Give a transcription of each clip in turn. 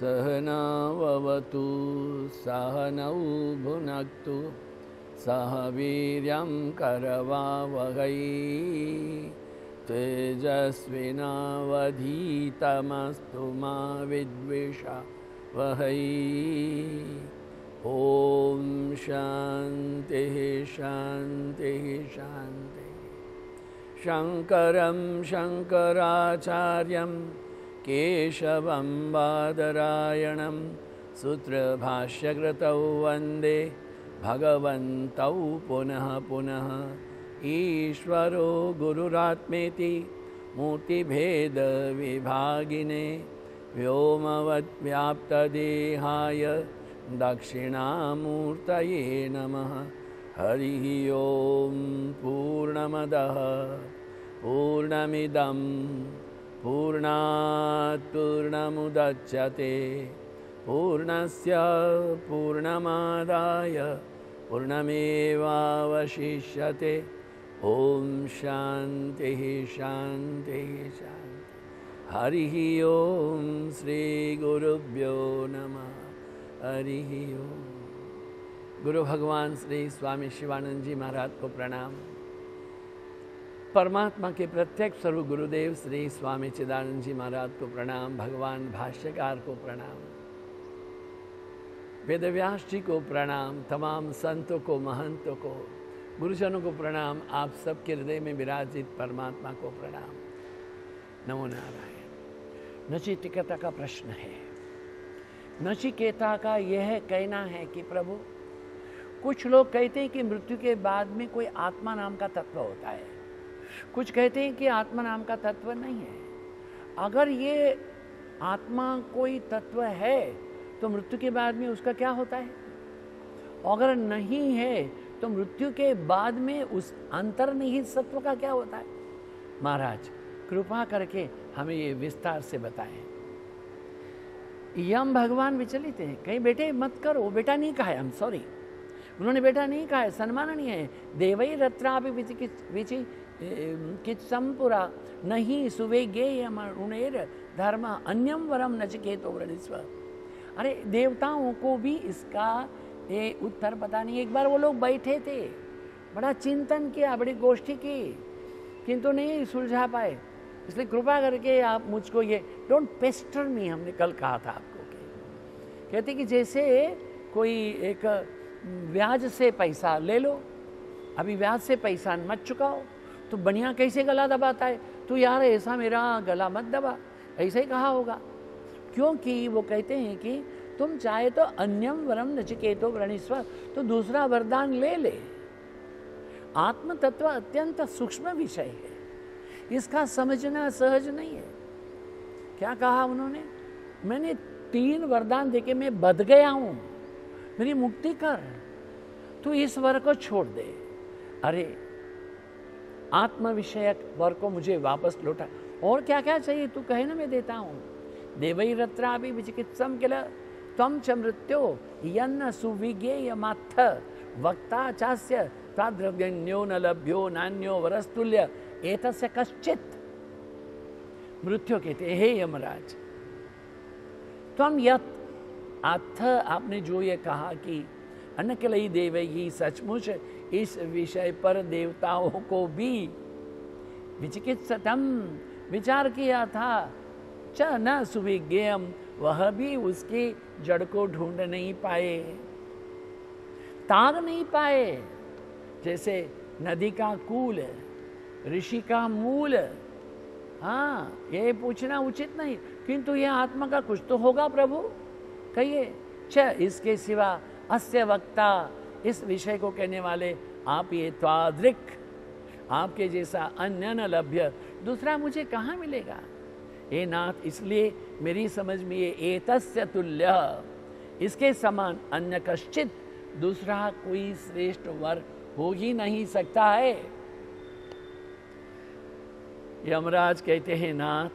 सहनाववतु सहनौ भुनक्तु सह वीर्यं करवावहै तेजस्विनावधीतमस्तु मा विद्विषावहै। ॐ शान्तिः शान्तिः शान्तिः। शङ्करं शङ्कराचार्यं केशवं बादरायणं सूत्रभाष्यकृतौ वन्दे भगवन्तौ पुनः पुनः। ईश्वरो गुरुरात्मेति मूर्तिभेदविभागिने व्योमवद्व्याप्तदेहाय दक्षिणामूर्तये नमः। हरिः ओं। पूर्णमदः पूर्णमिदं पूर्णात् पूर्णमुदच्यते पूर्णस्य पूर्णमादाय पूर्णमेवावशिष्यते। ॐ शान्तिः शान्तिः शान्तिः। हरिः ओं। श्रीगुरुभ्यो नमः। हरिः ओम। गुरु भगवान श्री स्वामी शिवानंद जी महाराज को प्रणाम। परमात्मा के प्रत्यक्ष स्वरूप गुरुदेव श्री स्वामी चिदानंद जी महाराज को प्रणाम। भगवान भाष्यकार को प्रणाम। वेदव्यास जी को प्रणाम। तमाम संतों को, महंतों को, गुरुजनों को प्रणाम। आप सबके हृदय में विराजित परमात्मा को प्रणाम। नमो नारायण। नचिकेता का प्रश्न है। नचिकेता का यह कहना है कि प्रभु, कुछ लोग कहते हैं कि मृत्यु के बाद में कोई आत्मा नाम का तत्व होता है, कुछ कहते हैं कि आत्मा नाम का तत्व नहीं है। अगर ये आत्मा कोई तत्व है तो मृत्यु के बाद में उसका क्या होता है? अगर नहीं है तो मृत्यु के बाद में उस अंतर्निहित सत्व का क्या होता है? महाराज कृपा करके हमें ये विस्तार से बताएं। यम भगवान विचलित हैं, कहीं बेटे मत करो। बेटा नहीं कहा है, आई एम सॉरी, उन्होंने बेटा नहीं कहा है, सम्माननीय है। देवई रत्रापि विचिकित्सम्पुरा नहीं सुवेगेयमरुणेर धर्म अन्यम वरम नचिकेतो वृणीस्व। अरे देवताओं को भी इसका ये उत्तर पता नहीं। एक बार वो लोग बैठे थे, बड़ा चिंतन किया, बड़ी गोष्ठी की, किंतु नहीं सुलझा पाए। इसलिए कृपा करके आप मुझको ये डोंट पेस्टर मी, हमने कल कहा था आपको कहते कि जैसे कोई एक ब्याज से पैसा ले लो, अभी ब्याज से पैसा मत चुकाओ तो बढ़िया कैसे गला दबाता है? तो यार ऐसा मेरा गला मत दबा, ऐसे ही कहा होगा। क्योंकि वो कहते हैं कि तुम चाहे तो अन्यम वरम नचिकेतो वृणीस्व, तो दूसरा वरदान ले ले। आत्म तत्व अत्यंत सूक्ष्म विषय है, इसका समझना सहज नहीं है। क्या कहा उन्होंने? मैंने 3 वरदान देके मैं बध गया हूं, मेरी मुक्ति कर, तू इस वर को छोड़ दे। अरे आत्म विषयक वर को मुझे वापस लौटा। और क्या क्या चाहिए तू कहे ना, मैं देता हूं। देवई रत्रापि विचिकित्सम किल त्वं च मृत्यो यन्न सुविज्ञेय मात्थ वक्ता चास्य ताद्रव्यन्यो न लभ्यो नान्यो वरस्तुल्य एतस्य कश्चित। मृत्यु कहते हे यमराज, त्वं यत् अथ, आपने जो ये कहा कि अनकलई देवई, सचमुच इस विषय पर देवताओं को भी विचिकित्सतम, विचार किया था, च न सुविज्ञेयम, वह भी उसकी जड़ को ढूंढ नहीं पाए, ताग नहीं पाए। जैसे नदी का कूल, ऋषि का मूल। हाँ, ये पूछना उचित नहीं, किंतु यह आत्मा का कुछ तो होगा प्रभु, कहिए। च इसके सिवा अस्य वक्ता, इस विषय को कहने वाले आप ये त्वादृक्, आपके जैसा अन्य न लभ्य, दूसरा मुझे कहाँ मिलेगा? हे नाथ, इसलिए मेरी समझ में ये एतस्य तुल्य, इसके समान अन्य कश्चित, दूसरा कोई श्रेष्ठ वर हो ही नहीं सकता है। यमराज कहते हैं नाथ,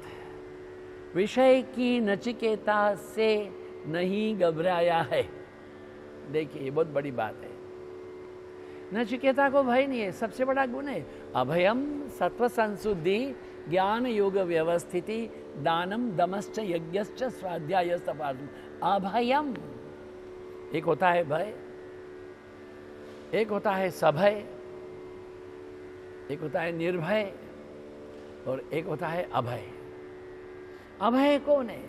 विषय की नचिकेता से नहीं घबराया है। देखिए ये बहुत बड़ी बात है। नचिकेता को भय नहीं है, सबसे बड़ा गुण है अभयम सत्व संशुद्धि ज्ञान योग व्यवस्थिति दानम दमश्च यज्ञश्च स्वाध्याय अभयम। एक होता है भय, एक होता है सभय, एक होता है निर्भय और एक होता है अभय। अभय कौन है?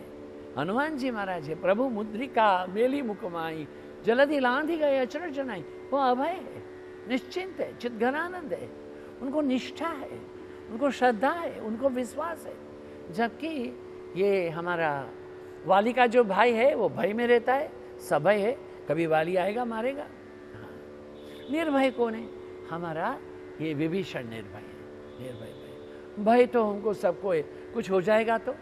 हनुमान जी महाराज है। प्रभु मुद्रिका मेली मुकमाई जलधि लांधि गए अचरज जनाई। वो अभय है, निश्चिंत है, चिद्घनानंद है, उनको निष्ठा है, उनको श्रद्धा है, उनको विश्वास है। जबकि ये हमारा वाली का जो भाई है वो भय में रहता है, सभय है, कभी वाली आएगा मारेगा। हाँ। निर्भय कौन है? हमारा ये विभीषण निर्भय है, निर्भय भय। भय तो हमको सबको है, कुछ हो जाएगा तो।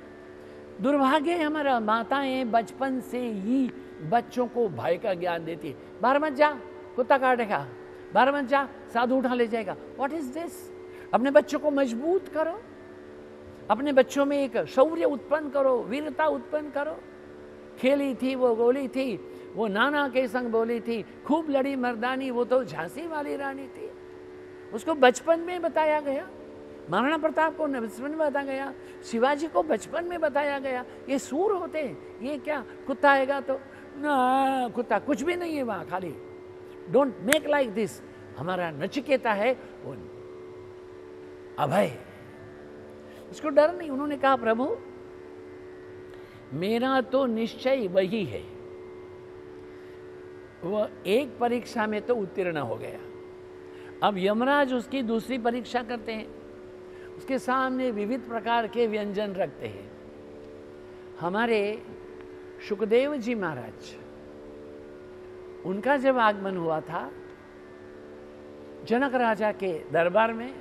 दुर्भाग्य है हमारा, माताएं बचपन से ही बच्चों को भय का ज्ञान देती है। बाहर मत जा, कुत्ता काटेगा, बाहर मत जा, साधु उठा ले जाएगा। What is this? अपने बच्चों को मजबूत करो, अपने बच्चों में एक शौर्य उत्पन्न करो, वीरता उत्पन्न करो। खेली थी वो गोली थी, वो नाना के संग बोली थी, खूब लड़ी मर्दानी, वो तो झांसी वाली रानी थी। उसको बचपन में बताया गया। महाराणा प्रताप को बचपन में बताया गया, शिवाजी को बचपन में बताया गया। ये सूर होते हैं, ये क्या कुत्ता आएगा तो ना, कुत्ता कुछ भी नहीं है वहां, खाली डोंट मेक लाइक दिस। हमारा नचिकेता है वो अभय, उसको डर नहीं। उन्होंने कहा प्रभु मेरा तो निश्चय वही है। वो एक परीक्षा में तो उत्तीर्ण हो गया, अब यमराज उसकी दूसरी परीक्षा करते हैं, उसके सामने विविध प्रकार के व्यंजन रखते हैं। हमारे सुखदेव जी महाराज, उनका जब आगमन हुआ था जनक राजा के दरबार में,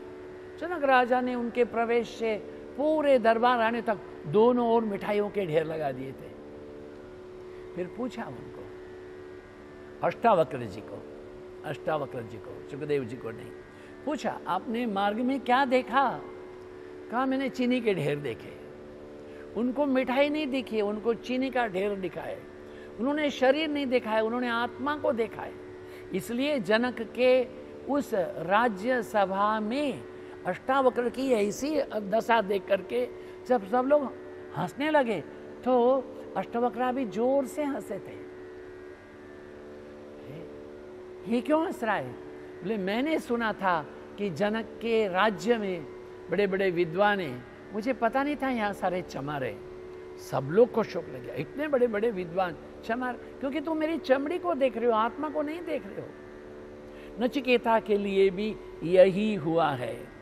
जनक राजा ने उनके प्रवेश से पूरे दरबार आने तक दोनों ओर मिठाइयों के ढेर लगा दिए थे। फिर पूछा उनको, अष्टावक्र जी को, सुखदेव जी को नहीं, पूछा आपने मार्ग में क्या देखा? कहा मैंने चीनी के ढेर देखे। उनको मिठाई नहीं दिखी, उनको चीनी का ढेर दिखा है। उन्होंने शरीर नहीं देखा है, उन्होंने आत्मा को देखा है। इसलिए जनक के उस राज्य सभा में अष्टावक्र की ऐसी दशा देख करके जब सब लोग हंसने लगे तो अष्टावक्र भी जोर से हंसे थे। ये क्यों हंस रहा है? बोले मैंने सुना था कि जनक के राज्य में बड़े बड़े विद्वान हैं, मुझे पता नहीं था यहाँ सारे चमार हैं। सब लोग को शौक लग गया, इतने बड़े बड़े विद्वान चमार, क्योंकि तुम मेरी चमड़ी को देख रहे हो, आत्मा को नहीं देख रहे हो। नचिकेता के लिए भी यही हुआ है।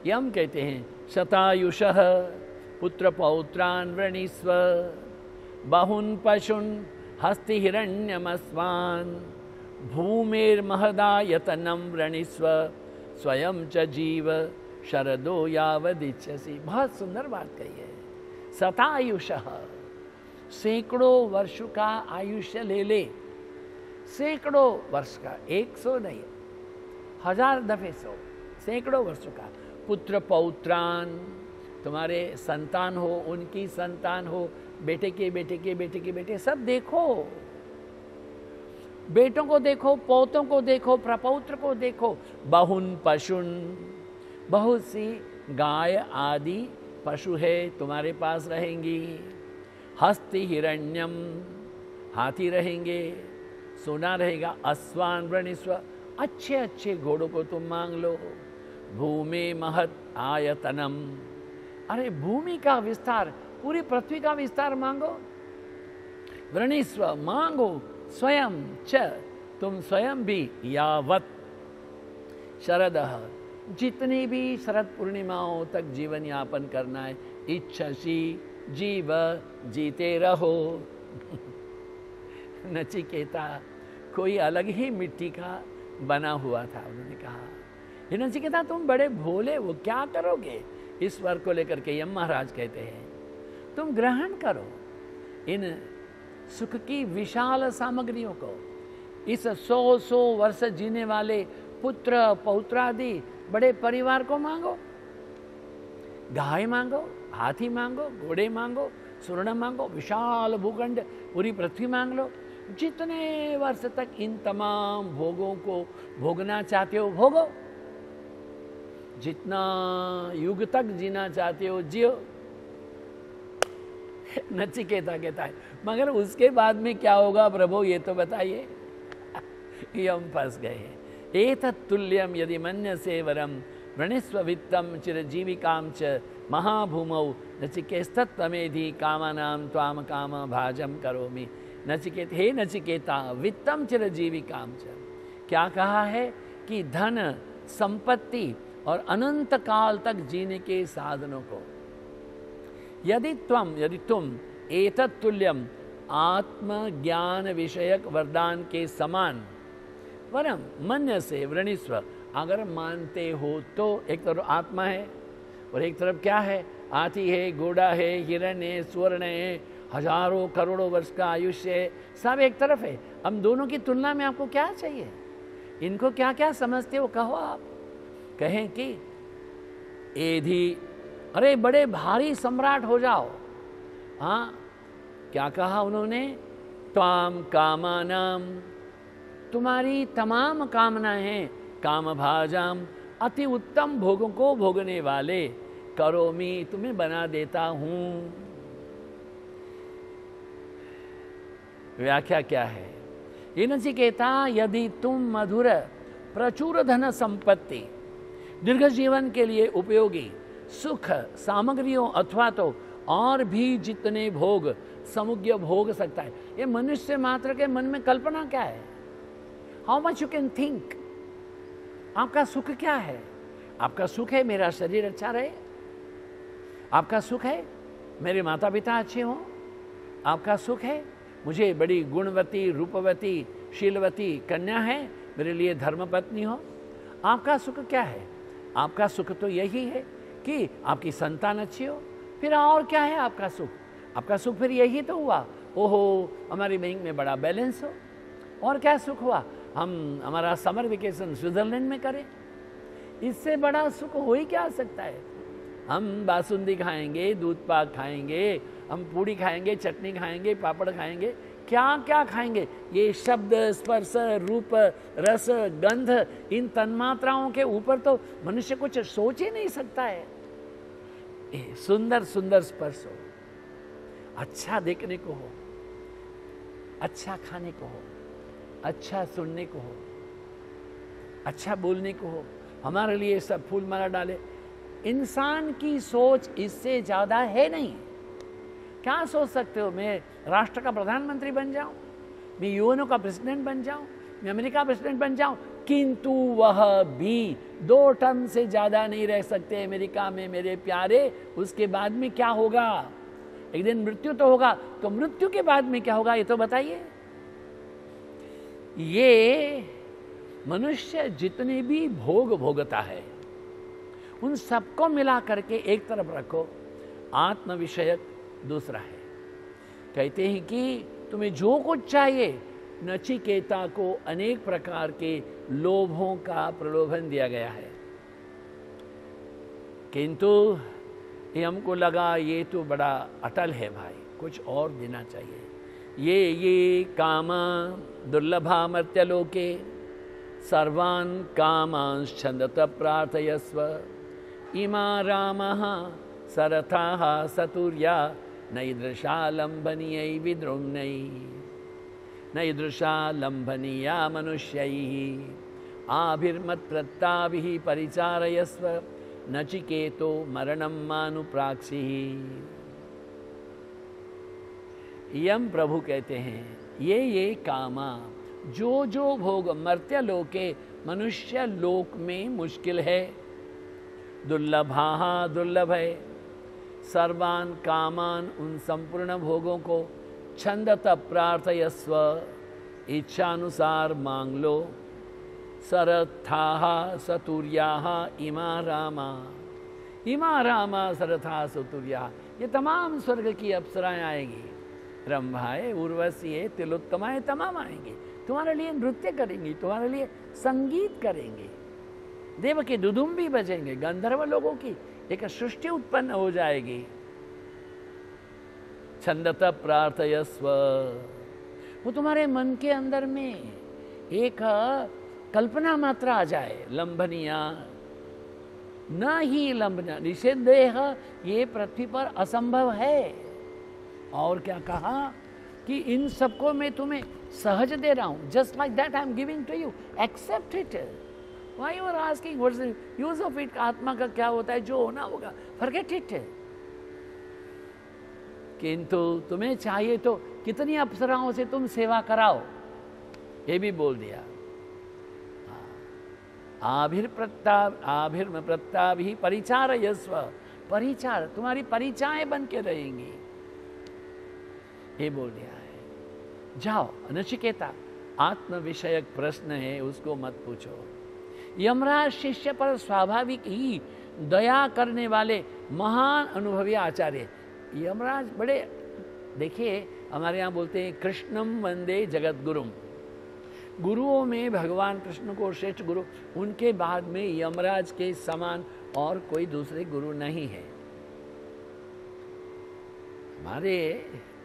यम कहते हैं शतायुषः पुत्र पौत्रान वृणीस्व बहुन पशुन हस्ति हिरण्यमस्वान् भूमिर्महदायतनं वृणीस्व स्वयं च जीव शरदो यावदिच्छसि। बहुत सुंदर बात कही है। शतायुषः, सैकड़ों वर्ष का आयुष्य ले ले, सैकड़ों वर्ष का, 100 नहीं, 1000 दफे 100, सैकड़ों वर्षों का। पुत्र पौत्रान, तुम्हारे संतान हो, उनकी संतान हो, बेटे के बेटे के बेटे के बेटे, सब देखो, बेटों को देखो, पोतों को देखो, प्रपौत्र को देखो। बहुन पशुन, बहुत सी गाय आदि पशु है तुम्हारे पास रहेंगी। हस्ति हिरण्यम, हाथी रहेंगे, सोना रहेगा। अश्वान वृणीस्व, अच्छे अच्छे घोड़ों को तुम मांग लो। भूमि महत आयतनम, अरे भूमि का विस्तार, पूरी पृथ्वी का विस्तार मांगो। वृणीस्व, मांगो। स्वयं च, तुम स्वयं भी। यावत शरदः, जितनी भी शरद पूर्णिमाओं तक जीवन यापन करना है। इच्छसी जीव, जीते रहो। नचिकेता कोई अलग ही मिट्टी का बना हुआ था। उन्होंने कहा ये नचिकेता तुम बड़े भोले हो, क्या करोगे? इस वर को लेकर के यम महाराज कहते हैं तुम ग्रहण करो इन सुख की विशाल सामग्रियों को। इस 100 वर्ष जीने वाले पुत्र पौत्रादि बड़े परिवार को मांगो। गाय मांगो, हाथी मांगो, घोड़े मांगो, स्वर्ण मांगो, विशाल भूखंड, पूरी पृथ्वी मांग लो। जितने वर्ष तक इन तमाम भोगों को भोगना चाहते हो भोगो। जितना युग तक जीना चाहते हो जियो। नचिकेता कहता है मगर उसके बाद में क्या होगा प्रभु ये तो बताइए। ये हम फंस गए हैं। एतत् तुल्यम यदि मन्यसे वरम वृणीस्व वित्तम चिरजीविकाम च महाभूमौ नचिकेस्तत्त्वमेधि कामानां त्वाम काम भाजम करोमि। नचिकेत हे नचिकेता वित्तम चिरजीविकाम च, क्या कहा है कि धन संपत्ति और अनंत काल तक जीने के साधनों को यदि तुम एतत् तुल्यम आत्मज्ञान विषयक वरदान के समान वरम मन्य से वृणीस्व, अगर मानते हो तो एक तरफ आत्मा है और एक तरफ क्या है, हाथी है, घोड़ा है, हिरण है, स्वर्ण है, हजारों करोड़ों वर्ष का आयुष्य है, सब एक तरफ है। हम दोनों की तुलना में आपको क्या चाहिए, इनको क्या क्या समझते हो कहो आप। कहें कि एधि अरे बड़े भारी सम्राट हो जाओ। हाँ क्या कहा उन्होंने, त्वाम कामानाम, तुम्हारी तमाम कामनाएं हैं, काम भाजाम, अति उत्तम भोगों को भोगने वाले, करोमि, तुम्हें बना देता हूं। व्याख्या क्या है, ये नचिकेता यदि तुम मधुर प्रचुर धन संपत्ति, दीर्घ जीवन के लिए उपयोगी सुख सामग्रियों अथवा तो और भी जितने भोग समुग्य भोग सकता है, ये मनुष्य मात्र के मन में कल्पना क्या है, how much you can think. आपका सुख क्या है, आपका सुख है मेरा शरीर अच्छा रहे, आपका सुख है मेरे माता पिता अच्छे हों, आपका सुख है मुझे बड़ी गुणवती रूपवती शीलवती कन्या है मेरे लिए धर्मपत्नी हो। आपका सुख क्या है, आपका सुख तो यही है कि आपकी संतान अच्छी हो। फिर और क्या है आपका सुख, आपका सुख फिर यही तो हुआ, ओहो हमारी बैंक में बड़ा बैलेंस हो। और क्या सुख हुआ, हम हमारा समर वेकेशन स्विट्जरलैंड में करें, इससे बड़ा सुख हो ही क्या सकता है। हम बासुंदी खाएंगे, दूध पाक खाएंगे, हम पूड़ी खाएंगे, चटनी खाएंगे, पापड़ खाएंगे, क्या क्या खाएंगे, ये शब्द स्पर्श रूप रस गंध, इन तन्मात्राओं के ऊपर तो मनुष्य कुछ सोच ही नहीं सकता है। सुंदर सुंदर स्पर्श हो, अच्छा देखने को हो, अच्छा खाने को हो, अच्छा सुनने को हो, अच्छा बोलने को हो, हमारे लिए सब फूल माला डाले। इंसान की सोच इससे ज्यादा है नहीं। क्या सोच सकते हो, मैं राष्ट्र का प्रधानमंत्री बन जाऊं, मैं यूएनओ का प्रेसिडेंट बन जाऊं, मैं अमेरिका प्रेसिडेंट बन जाऊं, किंतु वह भी 2 टर्म से ज्यादा नहीं रह सकते अमेरिका में मेरे प्यारे। उसके बाद में क्या होगा, एक दिन मृत्यु तो होगा, तो मृत्यु के बाद में क्या होगा ये तो बताइए। ये मनुष्य जितने भी भोग भोगता है उन सबको मिला करके एक तरफ रखो, आत्म विषयक दूसरा है। कहते हैं कि तुम्हें जो कुछ चाहिए, नचिकेता को अनेक प्रकार के लोभों का प्रलोभन दिया गया है, किंतु ये हमको लगा ये तो बड़ा अटल है भाई, कुछ और देना चाहिए। ये काम दुर्लभा मर्त्यलोके सर्वान् कामांश्च छन्दत प्रार्थयस्व, इमा रामः सरथाः सतुर्या नैदृशा लम्भनीयै विद्रुम्नै, नैदृशा लम्भनीया मनुष्यैः आभिर्मत्प्रत्ताभिः परिचारयस्व, नचिकेतो मरणं मानुप्राक्षिः। यम प्रभु कहते हैं ये कामा, जो जो भोग मर्त्य लोके मनुष्य लोक में मुश्किल है, दुर्लभा दुर्लभ है, सर्वान कामान उन संपूर्ण भोगों को छंदत प्रार्थयस्व, इच्छानुसार मांग लो, सरथाः सतुर्याः इमा रामा सरथा सतुर्या, ये तमाम स्वर्ग की अप्सराएं आएंगी, रंभाएं उर्वशी तिलोत्तमाएं तमाम आएंगे, तुम्हारे लिए नृत्य करेंगी, तुम्हारे लिए संगीत करेंगे, देव के दुदुम्बी बजेंगे, गंधर्व लोगों की एक सृष्टि उत्पन्न हो जाएगी। छंदत प्रार्थयस्व, वो तुम्हारे मन के अंदर में एक कल्पना मात्र आ जाए, लंभनिया न ही लंबना निषेधेह, ये पृथ्वी पर असंभव है। और क्या कहा कि इन सबको मैं तुम्हें सहज दे रहा हूं, just like that I am giving to you, accept it. Why you are asking what is use of it? आत्मा का क्या होता है, जो होना होगा, फॉरगेट इट। किंतु तुम्हें चाहिए तो कितनी अप्सराओं से तुम सेवा कराओ, ये भी बोल दिया। आभिर्म प्रत्याभि परिचार यस्व, परिचार तुम्हारी परिचाएं बन के रहेंगी, ये बोल दिया है। जाओ नचिकेता, आत्म विषयक प्रश्न है उसको मत पूछो। यमराज शिष्य पर स्वाभाविक ही दया करने वाले महान अनुभवी आचार्य। यमराज बड़े, देखिए हमारे यहाँ बोलते हैं कृष्णम वंदे जगत गुरुम, गुरुओं में भगवान कृष्ण को श्रेष्ठ गुरु, उनके बाद में यमराज के समान और कोई दूसरे गुरु नहीं है। हमारे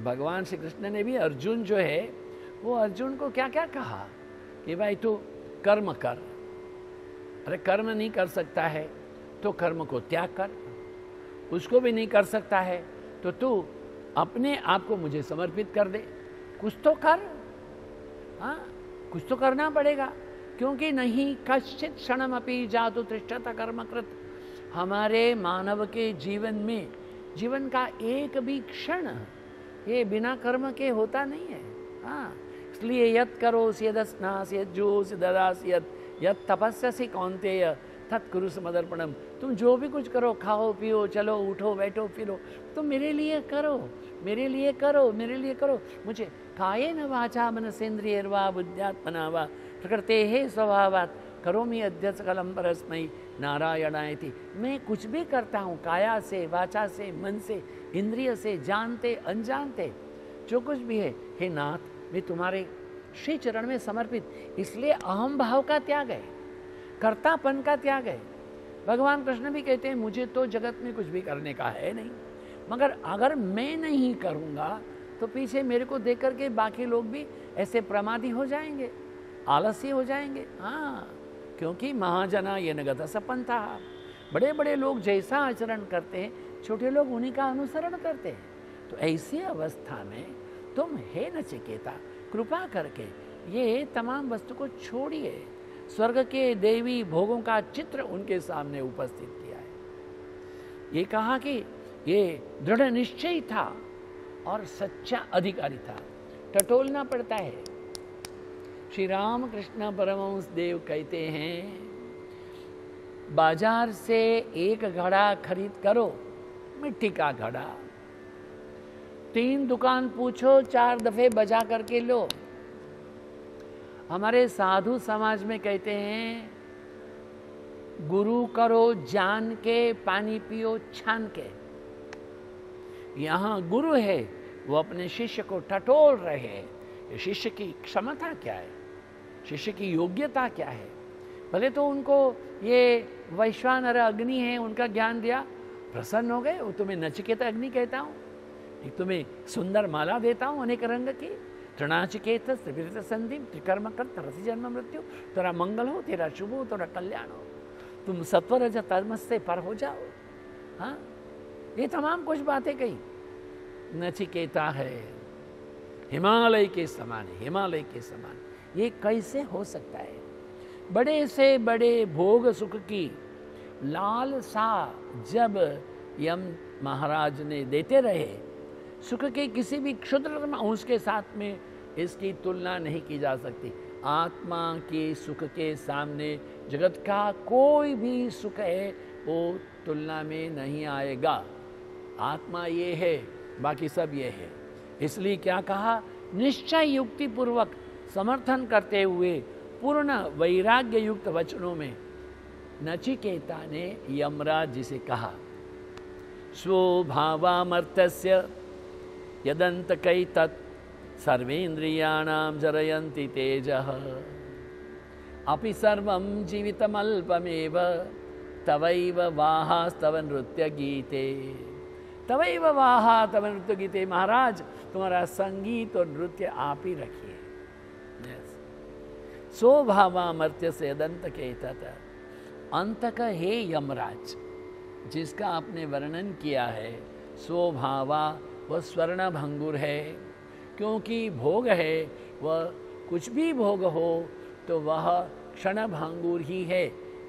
भगवान श्री कृष्ण ने भी अर्जुन जो है, वो अर्जुन को क्या क्या कहा कि भाई तू कर्म कर। अरे कर्म नहीं कर सकता है तो कर्म को त्याग कर, उसको भी नहीं कर सकता है तो तू अपने आप को मुझे समर्पित कर दे, कुछ तो कर। हाँ, कुछ तो करना पड़ेगा, क्योंकि नहीं कश्चित क्षणम अपि जातु तिष्ठत कर्मकृत। हमारे मानव के जीवन में, जीवन का एक भी क्षण ये बिना कर्म के होता नहीं है। हाँ, इसलिए यत् करोसि यदस्नासि यज्जोसि ददासि यत् तपस्यसि कौन्तेय तत्कुरु समर्पणम। तुम जो भी कुछ करो, खाओ पियो, चलो उठो बैठो फिरो, तुम मेरे लिए करो, मेरे लिए करो, मेरे लिए करो। मुझे कायेन वाचा मनसेन्द्रियैर्वा बुद्ध्यात्मना वा प्रकृतेः स्वभावात् करोमि अद्य सकलं परस्मै नारायणायति। मैं कुछ भी करता हूँ, काया से, वाचा से, मन से, इंद्रिय से, जानते अनजानते, जो कुछ भी है, हे नाथ मैं तुम्हारे श्री चरण में समर्पित। इसलिए अहम भाव का त्याग है, कर्तापन का त्याग है। भगवान कृष्ण भी कहते हैं मुझे तो जगत में कुछ भी करने का है नहीं, मगर अगर मैं नहीं करूँगा तो पीछे मेरे को देख करके बाकी लोग भी ऐसे प्रमादी हो जाएंगे, आलसी हो जाएंगे। हाँ, क्योंकि महाजना ये नगत सपंथा, बड़े बड़े लोग जैसा आचरण करते हैं, छोटे लोग उन्हीं का अनुसरण करते हैं। तो ऐसी अवस्था में तुम हे नचिकेता कृपा करके ये तमाम वस्तु को छोड़िए। स्वर्ग के देवी भोगों का चित्र उनके सामने उपस्थित किया है। ये कहा कि ये दृढ़ निश्चय था और सच्चा अधिकारी था, टटोलना पड़ता है। श्री राम कृष्ण परमहंस देव कहते हैं बाजार से एक घड़ा खरीद करो, मिट्टी का घड़ा, 3 दुकान पूछो, 4 दफे बजा करके लो। हमारे साधु समाज में कहते हैं गुरु करो जान के, पानी पियो छान के। यहाँ गुरु है, वो अपने शिष्य को टटोल रहे हैं। शिष्य की क्षमता क्या है, शिष्य की योग्यता क्या है। भले तो उनको ये वैश्वानर अग्नि है, उनका ज्ञान दिया, प्रसन्न हो गए। वो तुम्हें नचिकेता अग्नि कहता हूँ, एक तुम्हें सुंदर माला देता हूँ अनेक रंग की, तृणाचिकेत त्रिविध संधि त्रिकर्म कर तरसी जन्म मृत्यु, तेरा मंगल हो, तेरा शुभ हो, तेरा कल्याण हो, तुम सत्वर तमस से पर हो जाओ। हाँ, ये तमाम कुछ बातें कही। नचिकेता है हिमालय के समान, हिमालय के समान। ये कैसे हो सकता है? बड़े से बड़े भोग सुख की लालसा जब यम महाराज ने देते रहे, सुख के किसी भी क्षुद्रतम अंश के साथ में इसकी तुलना नहीं की जा सकती। आत्मा के सुख के सामने जगत का कोई भी सुख है वो तुलना में नहीं आएगा। आत्मा ये है, बाकी सब ये है। इसलिए क्या कहा, निश्चय युक्ति पूर्वक समर्थन करते हुए पूर्ण वैराग्य युक्त वचनों में नचिकेता ने यमराज जी से कहा, स्वभावामर्थस्य यदन्तकैतत् सर्वेन्द्रियाणां जरयन्ति तेजः अपि सर्वं जीवितमल्पमेव तवैव वाहास्तव नृत्य गीते। तवैव वाहा तव नृत्य गीते। महाराज तुम्हारा संगीत और नृत्य आप ही रखिए। स्वभावामर्त्य से यदन्तकैतत्, अंतक हे यमराज, जिसका आपने वर्णन किया है स्वभावा वह स्वर्ण भंगुर है, क्योंकि भोग है वह कुछ भी भोग हो तो वह क्षण भंगुर ही है।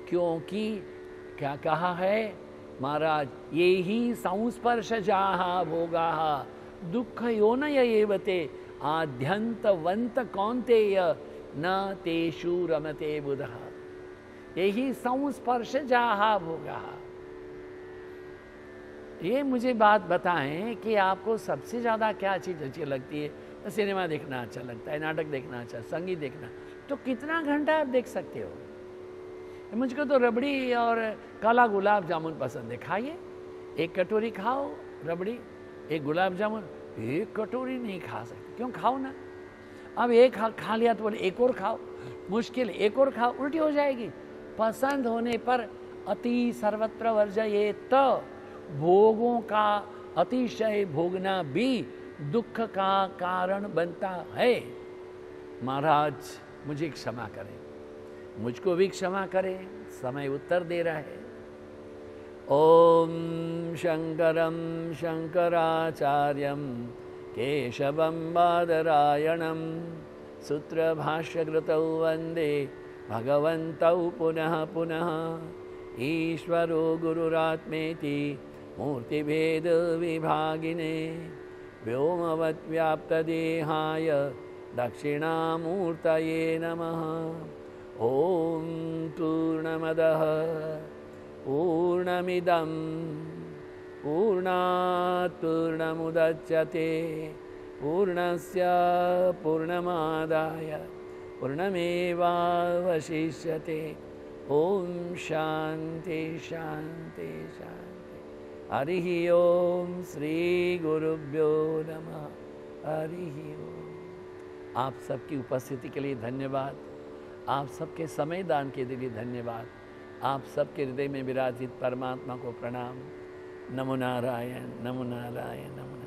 क्योंकि क्या कहा है महाराज, ये ही संस्पर्शजाः भोगाः दुःख योनय एवते आद्यन्तवन्त कौन्तेय न तेषु रमते बुधः। यही संस्पर्शजाः भोगाः। ये मुझे बात बताएं कि आपको सबसे ज़्यादा क्या चीज़ अच्छी लगती है। सिनेमा देखना अच्छा लगता है, नाटक देखना अच्छा, संगीत देखना, तो कितना घंटा आप देख सकते हो। मुझको तो रबड़ी और काला गुलाब जामुन पसंद है। खाइए, एक कटोरी खाओ रबड़ी, एक गुलाब जामुन, एक कटोरी नहीं खा सकते। क्यों? खाओ ना। अब एक खा लिया तो बोले एक और खाओ, मुश्किल एक और खाओ, उल्टी हो जाएगी। पसंद होने पर अति सर्वत्र वर्जयेत। भोगों का अतिशय भोगना भी दुख का कारण बनता है। महाराज मुझे क्षमा करें, मुझको भी क्षमा करें, समय उत्तर दे रहा है। ओम शंकरम शंकराचार्यम केशवम बादरायणम सूत्रभाष्यकृतौ वंदे भगवन्तौ पुनः पुनः। ईश्वरो गुरुरात्मेति मूर्तिभेद विभागिने व्योमवद्व्याप्तदेहाय दक्षिणामूर्तये नमः। ओम पूर्णमदः पूर्णमिदं पूर्णात् पूर्णमुदच्यते पूर्णस्य पूर्णमादाय पूर्णमेवावशिष्यते। ओम शांति शांति शांति। हरिः ओम श्री गुरुभ्यो नमः। हरिः ओम। आप सबकी उपस्थिति के लिए धन्यवाद, आप सबके समय दान के लिए धन्यवाद, आप सबके हृदय में विराजित परमात्मा को प्रणाम। नमो नारायण, नमो नारायण, नमो नारायण।